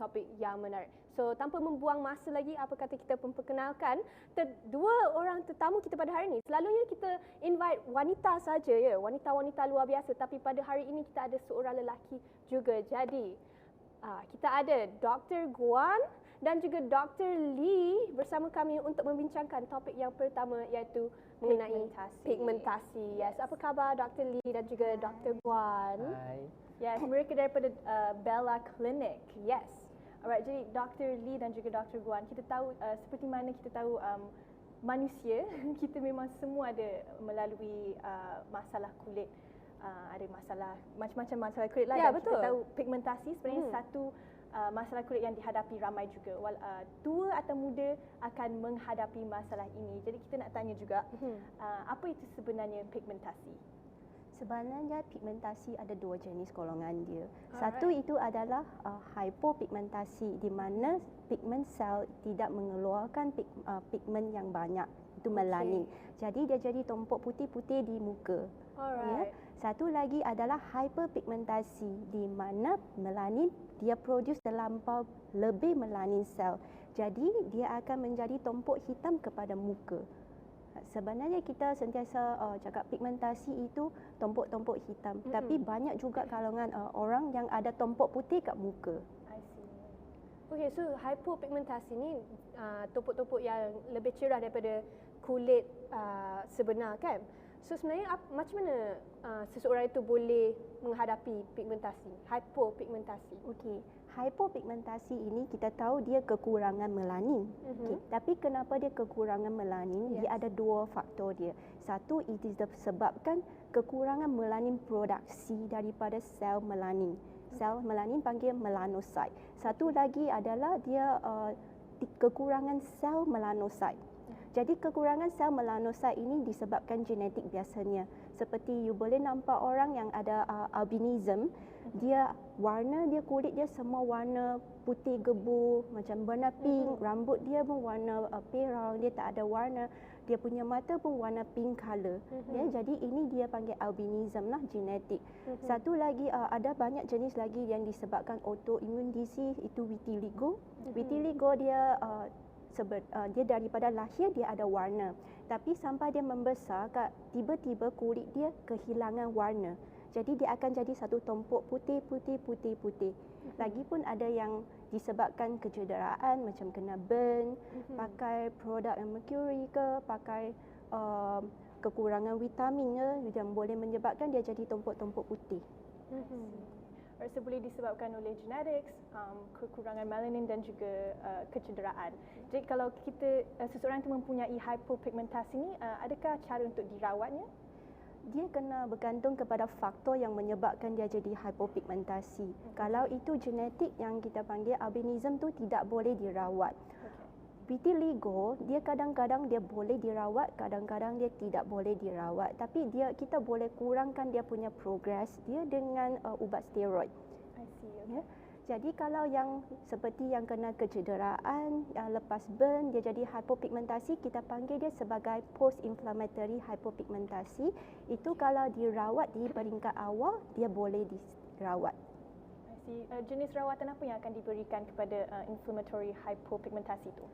topik yang menarik. So, tanpa membuang masa lagi, apa kata kita memperkenalkan dua orang tetamu kita pada hari ini. Selalunya kita invite wanita saja ya, wanita-wanita luar biasa. Tapi pada hari ini kita ada seorang lelaki juga. Jadi, kita ada Dr. Guan dan juga Dr. Lee bersama kami untuk membincangkan topik yang pertama iaitu mengenai pigmentasi. Yes. Apa khabar Dr. Lee dan juga Dr. Guan? Hai. Yes, mereka daripada Bella Clinic. Yes. Alright, jadi Dr. Lee dan juga Dr. Guan, kita tahu seperti mana kita tahu manusia, kita memang semua ada melalui masalah kulit. Ada masalah, macam-macam masalah kulit lah. Ya, dan betul. kita tahu pigmentasi sebenarnya satu masalah kulit yang dihadapi ramai juga. Tua atau muda akan menghadapi masalah ini. Jadi kita nak tanya juga, apa itu sebenarnya pigmentasi? Sebenarnya pigmentasi ada dua jenis golongan dia. Satu itu adalah hypopigmentasi, di mana pigment sel tidak mengeluarkan pigment yang banyak, itu melanin. Jadi dia jadi tumpuk putih-putih di muka. Ya. Satu lagi adalah hyperpigmentasi, di mana melanin dia produce terlampau lebih melanin sel. Jadi dia akan menjadi tumpuk hitam kepada muka. Sebenarnya kita sentiasa cakap pigmentasi itu tumpuk-tumpuk hitam, tapi banyak juga kalangan orang yang ada tumpuk putih kat muka. I see. Okay, so hypopigmentasi ni tumpuk-tumpuk yang lebih cerah daripada kulit sebenar kan? So sebenarnya macam mana seseorang itu boleh menghadapi pigmentasi, hypopigmentasi? Okey, hypopigmentasi ini kita tahu dia kekurangan melanin. Okay. Tapi kenapa dia kekurangan melanin? Dia ada dua faktor dia. Satu, it is disebabkan kekurangan melanin produksi daripada sel melanin. Sel melanin panggil melanocyte. Satu lagi adalah dia kekurangan sel melanocyte. Jadi kekurangan sel melanocyte ini disebabkan genetik biasanya. Seperti you boleh nampak orang yang ada albinism, dia warna dia kulit dia semua warna putih gebu, macam warna pink, rambut dia pun warna perang, dia tak ada warna, dia punya mata pun warna pink color. Ya, jadi ini dia panggil albinism lah, genetik. Satu lagi ada banyak jenis lagi yang disebabkan autoimmune disease, itu vitiligo. Vitiligo dia dia daripada lahir dia ada warna, tapi sampai dia membesar tiba-tiba kulit dia kehilangan warna. Jadi dia akan jadi satu tumpuk putih. Lagipun ada yang disebabkan kecederaan macam kena burn, pakai produk yang mercury ke, pakai kekurangan vitamin yang boleh menyebabkan dia jadi tumpuk-tumpuk putih. Rasa boleh disebabkan oleh genetics, kekurangan melanin dan juga kecederaan. Jadi kalau seseorang itu mempunyai hypopigmentasi ni, adakah cara untuk dirawatnya? Dia kena bergantung kepada faktor yang menyebabkan dia jadi hypopigmentasi. Kalau itu genetik yang kita panggil albinism tu tidak boleh dirawat. Vitiligo dia kadang-kadang dia boleh dirawat, kadang-kadang dia tidak boleh dirawat. Tapi kita boleh kurangkan dia punya progres dia dengan ubat steroid. I see. Ya. Jadi kalau yang seperti yang kena kecederaan, yang lepas burn dia jadi hypopigmentasi, kita panggil dia sebagai post-inflammatory hypopigmentasi. Itu kalau dirawat di peringkat awal dia boleh dirawat. Jenis rawatan apa yang akan diberikan kepada inflammatory hypopigmentasi itu?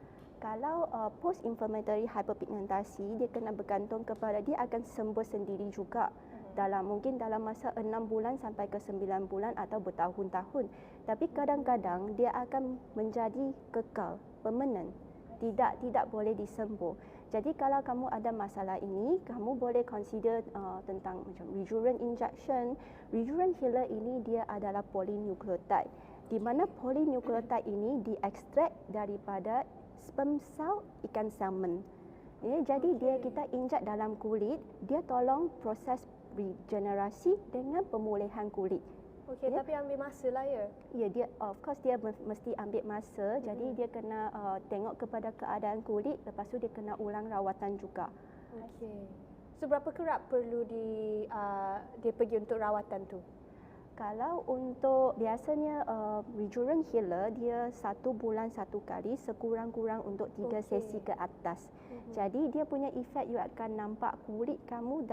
Kalau post-inflammatory hyperpigmentasi, dia kena bergantung kepada dia akan sembuh sendiri juga. Mungkin dalam masa 6 bulan sampai ke 9 bulan atau bertahun-tahun. Tapi kadang-kadang dia akan menjadi kekal, permanent. Tidak boleh disembuh. Jadi kalau kamu ada masalah ini, kamu boleh consider tentang macam Rejuven injection. Rejuven healer ini dia adalah polynucleotide. Di mana polynucleotide ini diekstrak daripada sperm cell ikan salmon. Ya, jadi kita injek dalam kulit, dia tolong proses regenerasi dengan pemulihan kulit. Okey, tapi ambil masa lah ya? Ya, dia of course dia mesti ambil masa. Jadi dia kena tengok kepada keadaan kulit, lepas tu dia kena ulang rawatan juga. Okey. So berapa kerap perlu dia pergi untuk rawatan tu? Kalau untuk biasanya Rejuven healer dia 1 bulan 1 kali, sekurang-kurang untuk 3 sesi ke atas. Jadi dia punya efek you akan nampak kulit kamu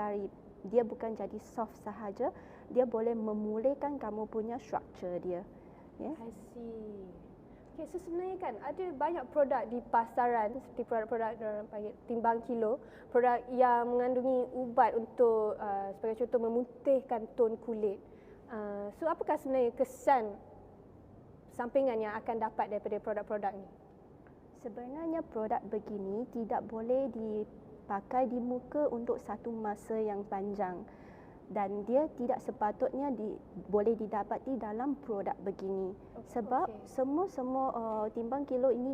dia bukan jadi soft sahaja, dia boleh memulihkan kamu punya structure dia. I see. Okey, so sebenarnya kan ada banyak produk di pasaran seperti produk-produk orang panggil timbang kilo, produk yang mengandungi ubat untuk sebagai contoh memutihkan tone kulit. So apakah sebenarnya kesan sampingan yang akan dapat daripada produk-produk ni? Sebenarnya produk begini tidak boleh dipakai di muka untuk satu masa yang panjang. Dan dia tidak sepatutnya boleh didapati dalam produk begini. Sebab semua timbang kilo ini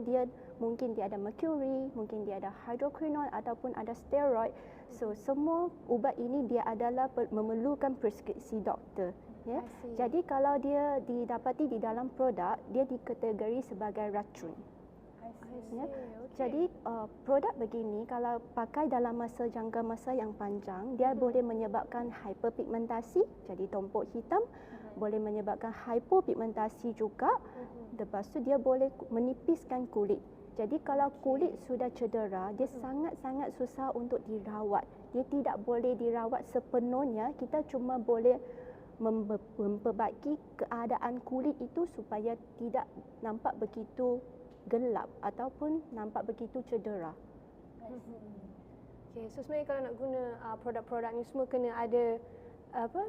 mungkin dia ada mercury, mungkin dia ada hydroquinone ataupun ada steroid. So semua ubat ini dia adalah memerlukan preskripsi doktor. Ya. Jadi kalau dia didapati di dalam produk, dia dikategori sebagai racun. Ya. Jadi produk begini kalau pakai dalam jangka masa yang panjang, dia boleh menyebabkan hyperpigmentasi, jadi tompok hitam, boleh menyebabkan hypopigmentasi juga. Lepas tu dia boleh menipiskan kulit. Jadi kalau kulit sudah cedera, dia sangat-sangat susah untuk dirawat. Dia tidak boleh dirawat sepenuhnya, kita cuma boleh memperbaiki keadaan kulit itu supaya tidak nampak begitu gelap ataupun nampak begitu cedera. Okay, so sebenarnya kalau nak guna produk-produk ni semua kena ada apa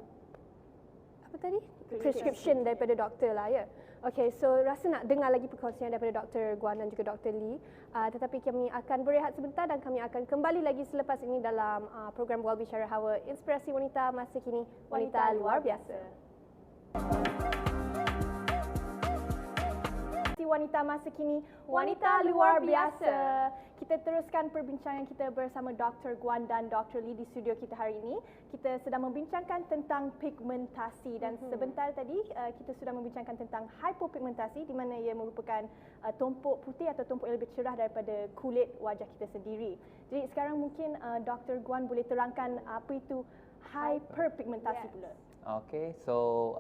tadi? Prescription daripada doktor lah ya. Okay, so rasa nak dengar lagi perkongsian daripada Dr. Guan dan juga Dr. Lee. Tetapi kami akan berehat sebentar dan kami akan kembali lagi selepas ini dalam program Bual Bicara Hawa Inspirasi Wanita Masa Kini, Wanita Luar Biasa. Wanita Masa Kini, Wanita Luar Biasa. Kita teruskan perbincangan kita bersama Dr. Guan dan Dr. Lee di studio kita hari ini. Kita sedang membincangkan tentang pigmentasi dan sebentar tadi kita sudah membincangkan tentang hypopigmentasi di mana ia merupakan tumpuk putih atau tumpuk yang lebih cerah daripada kulit wajah kita sendiri. Jadi sekarang mungkin Dr. Guan boleh terangkan apa itu hyperpigmentasi pula. Okay, so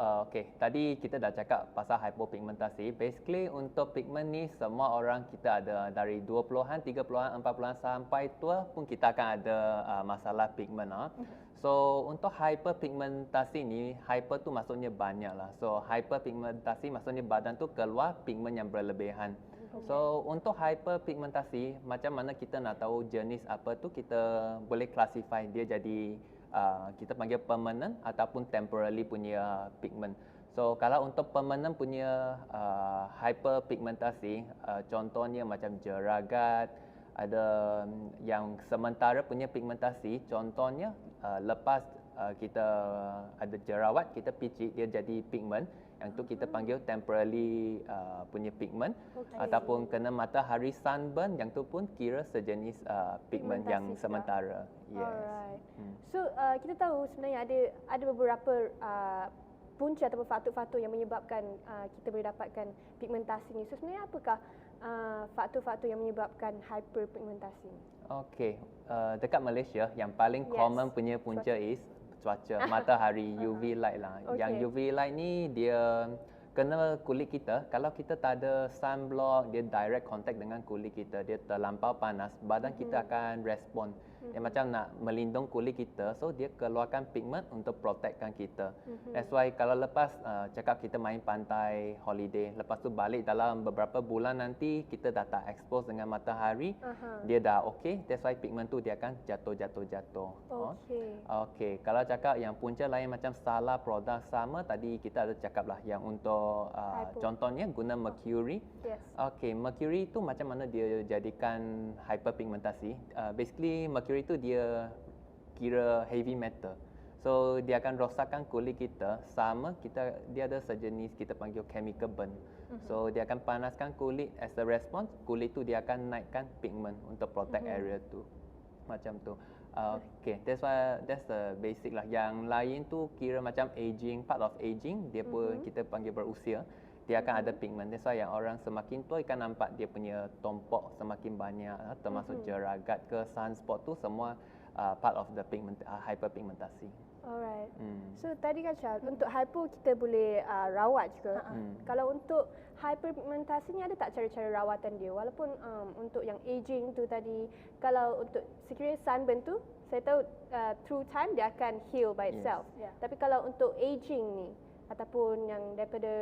tadi kita dah cakap pasal hypopigmentasi. Basically untuk pigment ni semua orang kita ada dari 20-an, 30-an, 40-an sampai tua pun kita akan ada masalah pigment. So untuk hyperpigmentasi ni, hyper tu maksudnya banyak lah. So hyperpigmentasi maksudnya badan tu keluar pigment yang berlebihan. So untuk hyperpigmentasi, macam mana kita nak tahu jenis apa tu, kita boleh classify dia jadi kita panggil permanent ataupun temporary punya pigment. So kalau untuk permanent punya hyperpigmentasi, contohnya macam jeragat, ada yang sementara punya pigmentasi, contohnya lepas kita ada jerawat, kita picit dia jadi pigment, yang tu kita panggil temporary punya pigment. Ataupun kena matahari sunburn, yang tu pun kira sejenis pigment yang sementara. Yes. Alright. So kita tahu sebenarnya ada beberapa punca atau faktor-faktor yang menyebabkan kita boleh dapatkan pigmentasi ni. So sebenarnya apakah faktor-faktor yang menyebabkan hyperpigmentasi ni? Okey, dekat Malaysia yang paling common punya punca is cuaca, matahari, UV light lah. Yang UV light ni dia kena kulit kita. Kalau kita tak ada sunblock, dia direct contact dengan kulit kita, dia terlampau panas, badan kita akan respon. Dia macam nak melindung kulit kita, so dia keluarkan pigment untuk protectkan kita. That's why kalau lepas cakap kita main pantai, holiday, lepas tu balik dalam beberapa bulan nanti kita dah tak expose dengan matahari, dia dah okey. That's why pigment tu dia akan jatuh. Okey, kalau cakap yang punca lain macam salah produk sama, tadi kita ada cakap lah yang untuk contohnya guna mercury. Okey, mercury tu macam mana dia jadikan hyperpigmentasi. Basically mercury itu dia kira heavy metal. So dia akan rosakkan kulit kita, dia ada sejenis kita panggil chemical burn. So dia akan panaskan kulit, as a response kulit tu dia akan naikkan pigment untuk protect area tu. Macam tu. Okay, that's the basic lah. Yang lain tu kira macam aging, part of aging, dia pun kita panggil berusia. Dia akan ada pigment. That's why yang orang semakin tua akan nampak dia punya tompok semakin banyak, termasuk jeragat ke sunspot tu semua part of the hyperpigmentasi. Alright. So tadi kan Syah, untuk hypo kita boleh rawat juga. Kalau untuk hyperpigmentasi ni ada tak cara-cara rawatan dia? Walaupun untuk yang aging tu tadi, kalau untuk sekiranya sunburn tu, saya tahu through time dia akan heal by itself. Tapi kalau untuk aging ni, ataupun yang daripada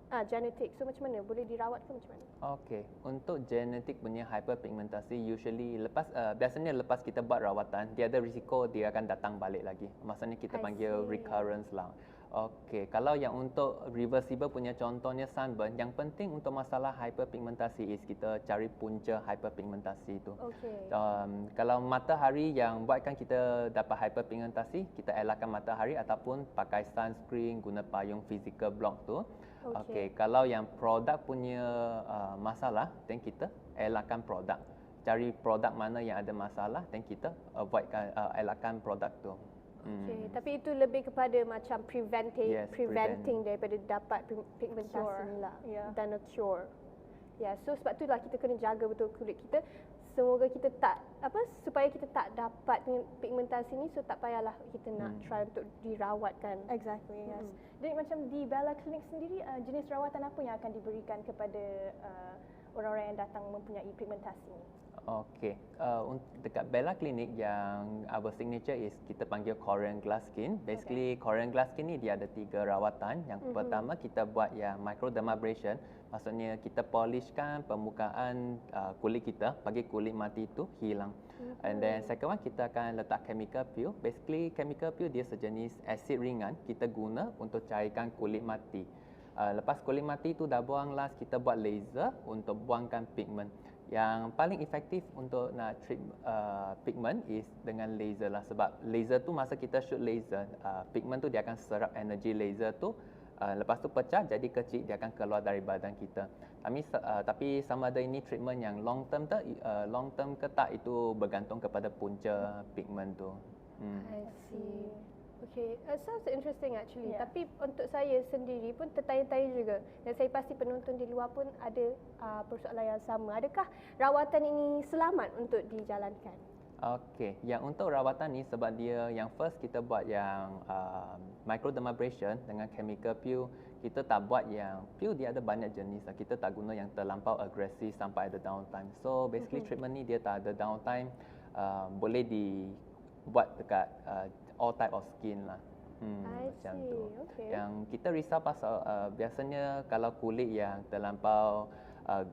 Genetik. So macam mana? Boleh dirawat ke macam mana? Okey, untuk genetik punya hyperpigmentasi usually biasanya lepas kita buat rawatan, dia ada risiko dia akan datang balik lagi. Maksudnya kita panggil recurrence lah. Okey, kalau yang untuk reversible punya contohnya sunburn, yang penting untuk masalah hyperpigmentasi is kita cari punca hyperpigmentasi itu. Okey. Kalau matahari yang buatkan kita dapat hyperpigmentasi, kita elakkan matahari ataupun pakai sunscreen, guna payung physical block tu. Okey, kalau yang produk punya masalah, then kita elakkan produk. Cari produk mana yang ada masalah, then kita elakkan produk tu. Okey, tapi itu lebih kepada macam preventing daripada dapat pigmentasi ni lah, dan a cure. Ya, so sebab itulah kita kena jaga betul kulit kita. Semoga kita supaya kita tak dapat pigmentasi ni, so tak payahlah kita nak try untuk dirawatkan. Exactly, yes. Jadi macam di Bella Clinic sendiri, jenis rawatan apa yang akan diberikan kepada orang-orang yang datang mempunyai pigmentasi ni? Okey, dekat Bella Clinic yang our signature is kita panggil Korean Glass Skin. Basically Korean Glass Skin ni dia ada 3 rawatan. Yang pertama kita buat yang microdermabrasion, maksudnya kita polishkan permukaan kulit kita bagi kulit mati itu hilang. And then second one kita akan letak chemical peel. Basically chemical peel dia sejenis asid ringan kita guna untuk cairkan kulit mati. Lepas kulit mati itu dah buang last, kita buat laser untuk buangkan pigment. Yang paling efektif untuk nak treat pigment is dengan laser lah, sebab laser tu masa kita shoot laser, pigment tu dia akan serap energi laser tu, lepas tu pecah jadi kecil, dia akan keluar dari badan kita. Tapi sama ada ini treatment yang long term ke tak, itu bergantung kepada punca pigment tu. I see. Okay, sounds interesting actually. Tapi untuk saya sendiri pun tertanya-tanya juga. Dan saya pasti penonton di luar pun ada persoalan yang sama. Adakah rawatan ini selamat untuk dijalankan? Okey, yang untuk rawatan ni sebab dia yang first kita buat yang microdermabrasion dengan chemical peel, kita tak buat yang peel, dia ada banyak jenis. Kita tak guna yang terlampau agresif sampai ada downtime. So basically treatment ni dia tak ada downtime, boleh dibuat dekat all type of skin lah. Macam tu. Okay. Yang kita risau pasal biasanya kalau kulit yang terlampau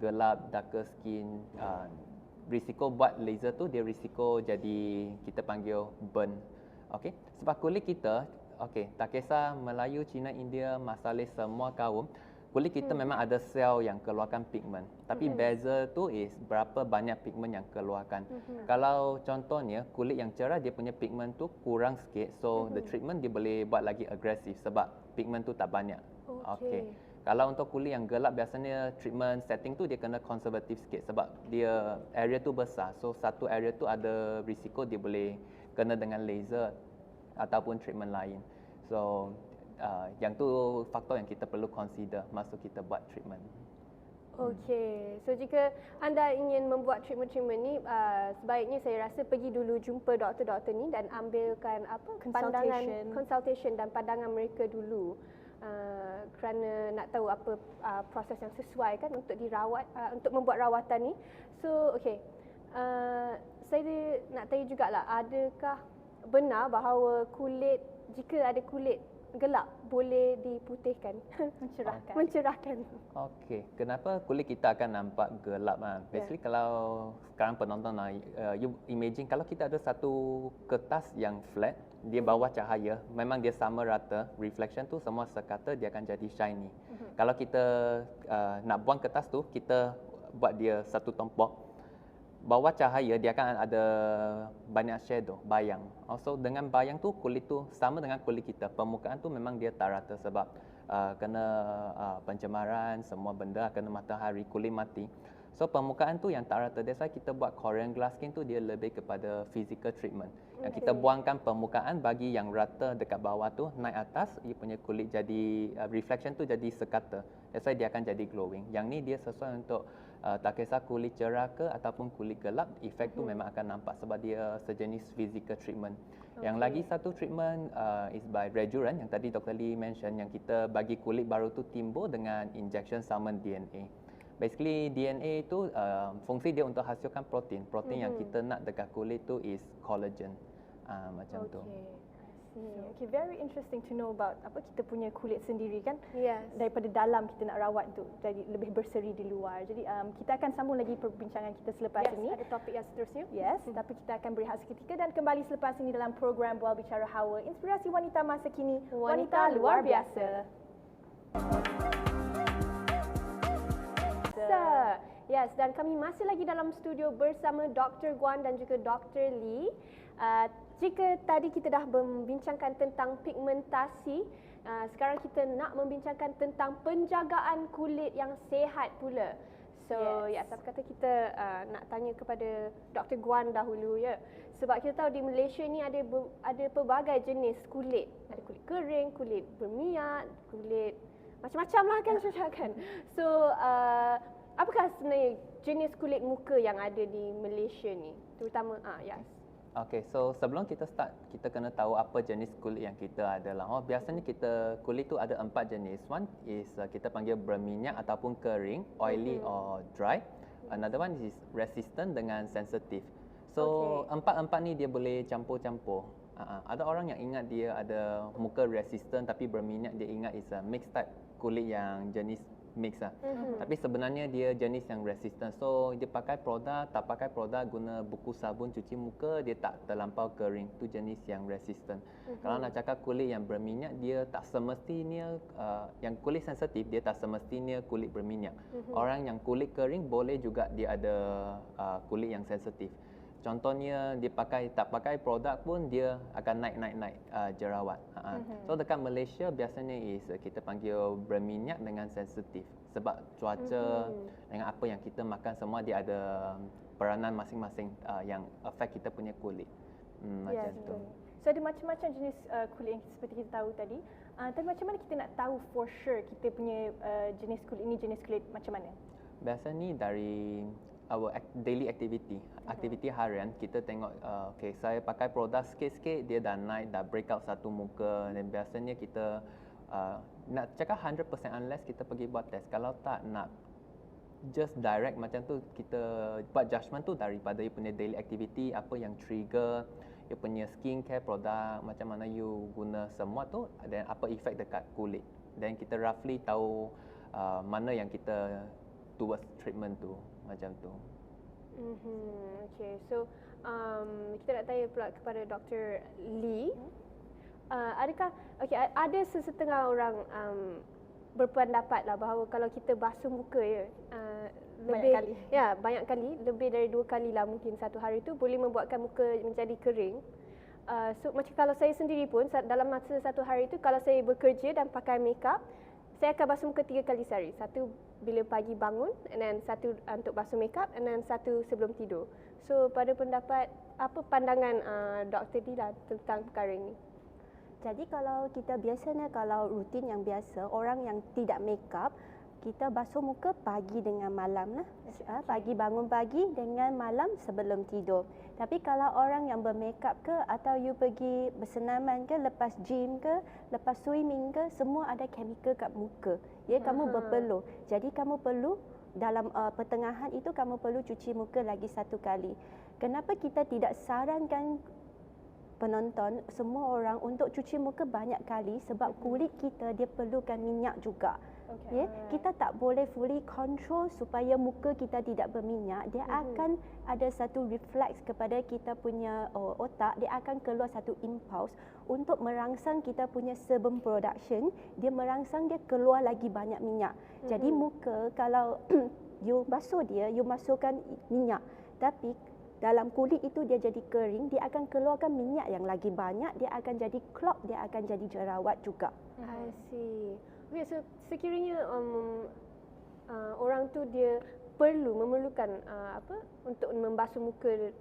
gelap, darker skin, risiko buat laser tu dia risiko jadi kita panggil burn. Okey, sebab kulit kita tak kisah Melayu, Cina, India, Masalih, semua kaum, kulit kita memang ada sel yang keluarkan pigment. Tapi beza tu is berapa banyak pigment yang keluarkan. Kalau contohnya kulit yang cerah dia punya pigment tu kurang sikit, so the treatment dia boleh buat lagi agresif sebab pigment tu tak banyak. Okey. Kalau untuk kulit yang gelap biasanya treatment setting tu dia kena konservatif sikit sebab dia area tu besar. So satu area tu ada risiko dia boleh kena dengan laser ataupun treatment lain. So yang tu faktor yang kita perlu consider masa kita buat treatment. Okey, so jika anda ingin membuat treatment ni, sebaiknya saya rasa pergi dulu jumpa doktor-doktor ni dan ambilkan pandangan consultation dan pandangan mereka dulu, kerana nak tahu apa proses yang sesuai kan untuk dirawat, untuk membuat rawatan ni. So okey, saya nak tanya jugalah, adakah benar bahawa jika ada kulit gelap boleh diputihkan, mencerahkan? Okey, kenapa kulit kita akan nampak gelap? Basically kalau sekarang penonton you imagine kalau kita ada satu kertas yang flat, dia bawah cahaya, memang dia sama rata, reflection tu semua sekata dia akan jadi shiny. Kalau kita nak buang kertas tu, kita buat dia satu tumpuk, bawah cahaya dia akan ada banyak shadow, bayang. Also dengan bayang tu kulit tu sama dengan kulit kita. Permukaan tu memang dia tak rata sebab kena pencemaran, semua benda kena matahari, kulit mati. So permukaan tu yang tak rata. That's why kita buat Korean Glass Skin tu dia lebih kepada physical treatment. Yang kita buangkan permukaan bagi yang rata dekat bawah tu naik atas, dia punya kulit jadi reflection tu jadi sekata. That's why dia akan jadi glowing. Yang ni dia sesuai untuk tak kisah kulit cerah ke ataupun kulit gelap, efek tu memang akan nampak sebab dia sejenis physical treatment. Yang lagi satu treatment is by Rejuran yang tadi Dr. Lee mention, yang kita bagi kulit baru tu timbul dengan injection salmon DNA. Basically DNA itu fungsi dia untuk hasilkan protein. Protein yang kita nak dekat kulit tu is collagen. Macam tu. see. Okay, very interesting to know about kita punya kulit sendiri kan. Yes. Daripada dalam kita nak rawat untuk jadi lebih berseri di luar. Jadi kita akan sambung lagi perbincangan kita selepas ini. Ada topik yang seterusnya. Yes, tapi kita akan berehat seketika dan kembali selepas ini dalam program Bual Bicara Hawa, inspirasi wanita masa kini, wanita luar biasa. Yes, dan kami masih lagi dalam studio bersama Dr. Guan dan juga Dr. Lee. Jika tadi kita dah membincangkan tentang pigmentasi, sekarang kita nak membincangkan tentang penjagaan kulit yang sihat pula. So, yes, apa kata kita nak tanya kepada Dr. Guan dahulu ya. Sebab kita tahu di Malaysia ni ada pelbagai jenis kulit. Ada kulit kering, kulit berminyak, kulit macam-macam lah kan Syusha kan. So, apakah sebenarnya jenis kulit muka yang ada di Malaysia ni? Terutama, yes. Okay, so sebelum kita start, kita kena tahu apa jenis kulit yang kita ada lah. Biasanya kulit tu ada 4 jenis. One is kita panggil berminyak ataupun kering, oily or dry. Another one is resistant dengan sensitive. So empat ni dia boleh campur-campur. Ada orang yang ingat dia ada muka resistant tapi berminyak, dia ingat is a mixed type kulit yang jenis mix lah. Tapi sebenarnya dia jenis yang resistant. So dia pakai produk, tak pakai produk, guna buku sabun cuci muka, dia tak terlampau kering. Tu jenis yang resistant. Kalau nak cakap kulit yang berminyak, dia tak semestinya yang kulit sensitif, dia tak semestinya kulit berminyak. Orang yang kulit kering boleh juga dia ada kulit yang sensitif. Contohnya dia tak pakai produk pun dia akan naik jerawat. So dekat Malaysia biasanya kita panggil berminyak dengan sensitif. Sebab cuaca dengan apa yang kita makan semua dia ada peranan masing-masing yang affect kita punya kulit. Macam tu. So ada macam-macam jenis kulit yang seperti kita tahu tadi. Tapi macam mana kita nak tahu for sure kita punya jenis kulit ini jenis kulit macam mana? Biasanya dari our daily aktiviti harian, kita tengok saya pakai produk sikit-sikit dia dah naik, dah break out satu muka, dan biasanya kita nak cakap 100% unless kita pergi buat test. Kalau tak nak just direct macam tu, kita buat judgement tu daripada you punya daily activity, apa yang trigger you punya skincare produk, macam mana you guna semua tu, dan apa efek dekat kulit. Dan kita roughly tahu mana yang kita towards treatment tu. Macam tu. Okay, so kita nak tanya pula kepada Dr. Lee. Adakah ada sesetengah orang berpendapat lah bahawa kalau kita basuh muka banyak kali, lebih dari 2 kali lah mungkin satu hari tu boleh membuatkan muka menjadi kering. So macam kalau saya sendiri pun dalam masa satu hari tu, kalau saya bekerja dan pakai makeup, saya akan basuh muka 3 kali sehari. Satu bila pagi bangun, and then satu untuk basuh makeup, and then satu sebelum tidur. So pada pendapat, apa pandangan Dr. Dila tentang perkara ini? Jadi kalau kita biasanya, kalau rutin yang biasa, orang yang tidak makeup, kita basuh muka pagi dengan malam lah. Pagi bangun pagi dengan malam sebelum tidur. Tapi kalau orang yang bermakeup ke, atau you pergi bersenaman ke, lepas gym ke, lepas swimming ke, semua ada chemical kat muka. Ya, kamu berpeluh. Jadi kamu perlu dalam pertengahan itu kamu perlu cuci muka lagi 1 kali. Kenapa kita tidak sarankan penonton, semua orang untuk cuci muka banyak kali? Sebab kulit kita dia perlukan minyak juga. Ya, kita tak boleh fully control supaya muka kita tidak berminyak. Dia akan ada satu refleks kepada kita punya otak. Dia akan keluar satu impulse untuk merangsang kita punya sebum production. Dia merangsang dia keluar lagi banyak minyak. Jadi muka kalau you basuh dia, you masukkan minyak. Tapi dalam kulit itu dia jadi kering, dia akan keluarkan minyak yang lagi banyak. Dia akan jadi clog, dia akan jadi jerawat juga. I see. Okay, so sekiranya orang tu dia memerlukan untuk membasuh muka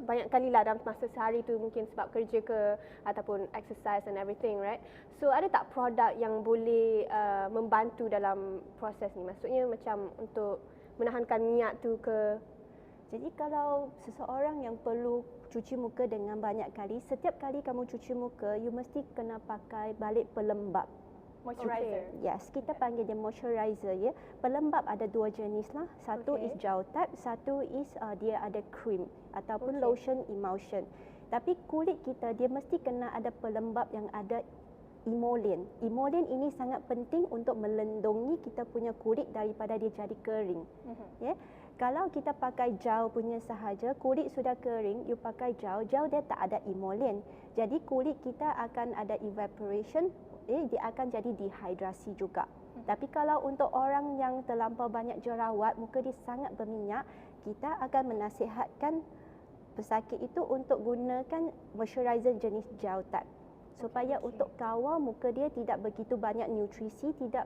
banyak kali lah dalam masa sehari tu, mungkin sebab kerja ke ataupun exercise and everything, right? So ada tak produk yang boleh membantu dalam proses ni? Maksudnya macam untuk menahankan minyak tu ke? Jadi kalau seseorang yang perlu cuci muka dengan banyak kali, setiap kali kamu cuci muka, you mesti kena pakai balik pelembap. Moisturizer. Yes, kita panggil dia moisturizer ya. Pelembap ada 2 jenis lah. Satu is gel type, satu is dia ada cream ataupun lotion emulsion. Tapi kulit kita dia mesti kena ada pelembab yang ada emollient. Emollient ini sangat penting untuk melindungi kita punya kulit daripada dia jadi kering. Ya. Kalau kita pakai gel punya sahaja, kulit sudah kering, you pakai gel dia tak ada emollient. Jadi kulit kita akan ada evaporation, dia akan jadi dehidrasi juga. Tapi kalau untuk orang yang terlampau banyak jerawat, muka dia sangat berminyak, kita akan menasihatkan pesakit itu untuk gunakan moisturizer jenis gel type. Supaya untuk kawal muka dia tidak begitu banyak nutrisi, tidak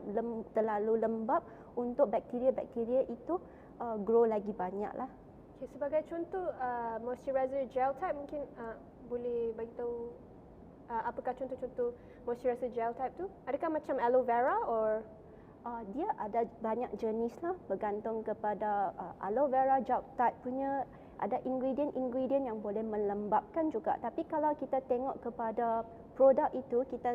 terlalu lembab untuk bakteria-bakteria itu grow lagi banyak lah. Okay, sebagai contoh moisturizer gel type mungkin boleh bagi tahu apakah contoh-contoh moisturizer gel type tu? Adakah macam aloe vera or dia ada banyak jenis lah bergantung kepada aloe vera gel type punya ada ingredient-ingredient yang boleh melembabkan juga. Tapi kalau kita tengok kepada produk itu, kita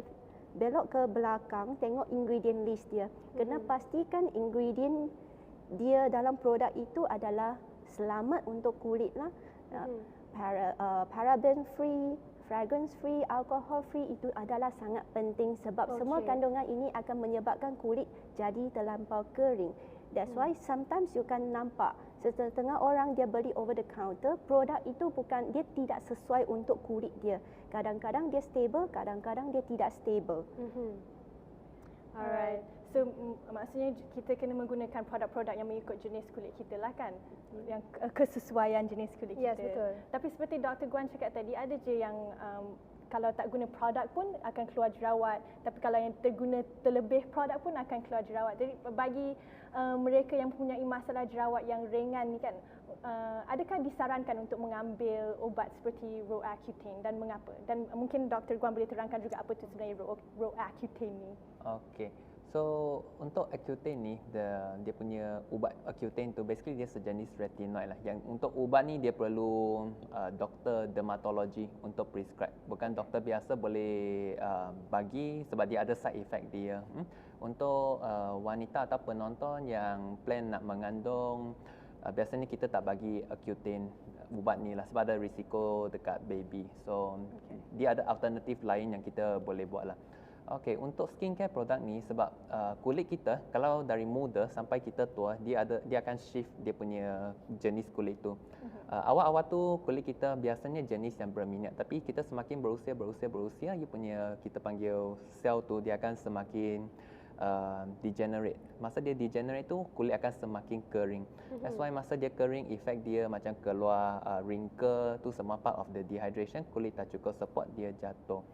belok ke belakang tengok ingredient list dia. Kena pastikan ingredient dia dalam produk itu adalah selamat untuk kulit lah. Paraben free, fragrance free, alcohol free itu adalah sangat penting sebab semua kandungan ini akan menyebabkan kulit jadi terlampau kering. That's why sometimes you can nampak setengah orang dia beli over the counter, produk itu bukan, dia tidak sesuai untuk kulit dia. Kadang-kadang dia stable, kadang-kadang dia tidak stable. Alright. So maksudnya kita kena menggunakan produk-produk yang mengikut jenis kulit kita lah kan? Yang kesesuaian jenis kulit kita. Yes, betul. Tapi seperti Dr. Guan cakap tadi, ada je yang kalau tak guna produk pun akan keluar jerawat. Tapi kalau yang terguna terlebih produk pun akan keluar jerawat. Jadi bagi mereka yang mempunyai masalah jerawat yang ringan ni kan, adakah disarankan untuk mengambil ubat seperti Roaccutane dan mengapa? Dan mungkin Dr. Guan boleh terangkan juga apa itu sebenarnya Roaccutane ni. Okey. So untuk Accutane ni, dia punya ubat Accutane tu basically dia sejenis retinoid lah. Yang untuk ubat ni dia perlu doktor dermatologi untuk prescribe. Bukan doktor biasa boleh bagi sebab dia ada side effect dia. Untuk wanita atau penonton yang plan nak mengandung, biasanya kita tak bagi Accutane ubat ni lah sebab ada risiko dekat baby. So dia ada alternatif lain yang kita boleh buat lah. Okey, untuk skincare produk ni sebab kulit kita kalau dari muda sampai kita tua dia akan shift dia punya jenis kulit tu. Awal-awal tu kulit kita biasanya jenis yang berminyak, tapi kita semakin berusia dia punya kita panggil sel tu dia akan semakin degenerate. Masa dia degenerate tu kulit akan semakin kering. That's why masa dia kering, efek dia macam keluar wrinkle tu semua part of the dehydration, kulit tak cukup support dia jatuh.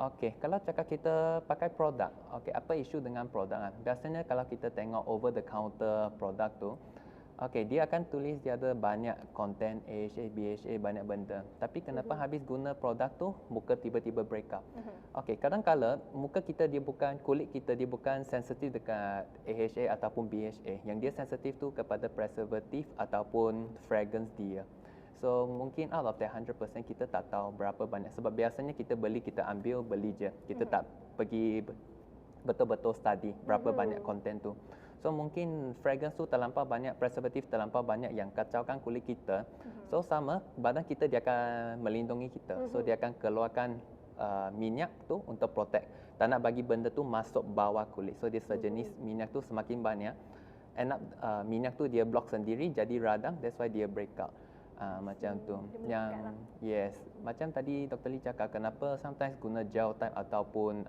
Okey, kalau cakap kita pakai produk, okey, apa isu dengan produk kan? Biasanya kalau kita tengok over the counter produk tu, okey, dia akan tulis dia ada banyak konten AHA, BHA, banyak benda. Tapi kenapa habis guna produk tu, muka tiba-tiba break up? Okey, kadang-kala muka kita kulit kita dia bukan sensitif dekat AHA ataupun BHA. Yang dia sensitif tu kepada preservative ataupun fragrance dia. So mungkin out of that 100% kita tak tahu berapa banyak. Sebab biasanya kita beli je. Kita tak pergi betul-betul study berapa banyak konten tu. So mungkin fragrance tu terlampau banyak, preservative terlampau banyak yang kacaukan kulit kita. So sama, badan kita dia akan melindungi kita. So dia akan keluarkan minyak tu untuk protect. Tak nak bagi benda tu masuk bawah kulit. So dia sejenis minyak tu semakin banyak. End up minyak tu dia block sendiri jadi radang, that's why dia break out. Macam tu. Yang yes, macam tadi Dr. Lee cakap kenapa sometimes guna gel type ataupun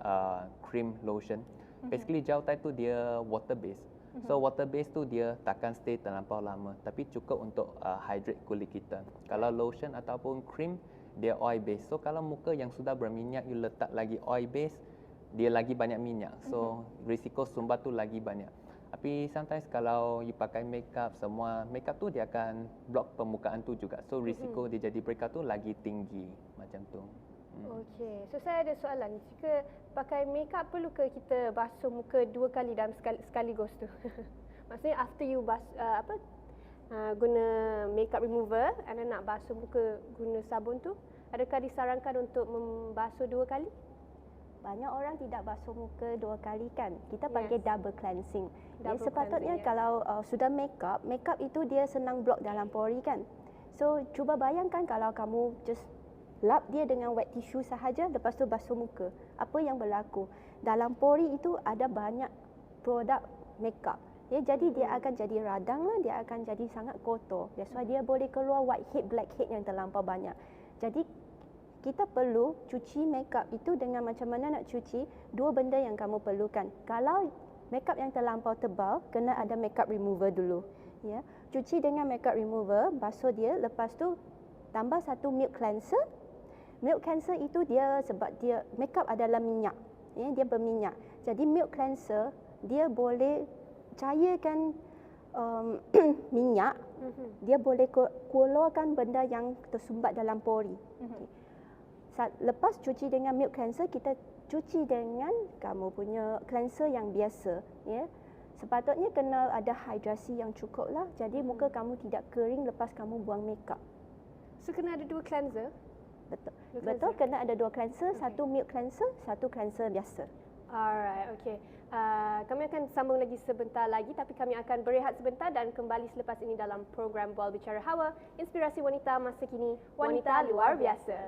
cream lotion. Basically gel type tu dia water based. So water based tu dia takkan stay terlampau lama, tapi cukup untuk hydrate kulit kita. Kalau lotion ataupun cream dia oil based. So kalau muka yang sudah berminyak you letak lagi oil based, dia lagi banyak minyak. So risiko sumbat tu lagi banyak. Tapi sometimes kalau you pakai makeup, semua makeup tu dia akan block permukaan tu juga. So risiko dia jadi breakout tu lagi tinggi macam tu. Okey, so saya ada soalan. Jika pakai makeup perlu ke kita basuh muka 2 kali dalam sekaligus tu? Maksudnya after you guna makeup remover and then nak basuh muka guna sabun tu, adakah disarankan untuk membasuh 2 kali? Banyak orang tidak basuh muka 2 kali kan. Kita panggil double cleansing. Sepatutnya cleansing, kalau sudah makeup itu dia senang block dalam pori kan. So cuba bayangkan kalau kamu just lap dia dengan wet tissue sahaja, lepas tu basuh muka. Apa yang berlaku? Dalam pori itu ada banyak produk makeup. Ya, jadi dia akan jadi radang lah, dia akan jadi sangat kotor. That's why dia boleh keluar whitehead, blackhead yang terlampau banyak. Jadi kita perlu cuci makeup itu dengan macam mana nak cuci. Dua benda yang kamu perlukan. Kalau makeup yang terlampau tebal, kena ada makeup remover dulu. Ya, cuci dengan makeup remover, basuh dia, lepas tu tambah satu milk cleanser. Milk cleanser itu dia sebab dia makeup adalah minyak. Ya, dia berminyak. Jadi milk cleanser dia boleh cairkan minyak. Dia boleh keluarkan benda yang tersumbat dalam pori. Lepas cuci dengan milk cleanser, kita cuci dengan kamu punya cleanser yang biasa. Ya. Sepatutnya kena ada hidrasi yang cukup lah. Jadi muka kamu tidak kering lepas kamu buang makeup. So kena ada 2 cleanser? Betul, kena ada 2 cleanser, satu milk cleanser, satu cleanser biasa. Alright, okay. Kami akan sambung lagi sebentar lagi, tapi kami akan berehat sebentar dan kembali selepas ini dalam program Bual Bicara Hawa, inspirasi wanita masa kini, wanita luar biasa.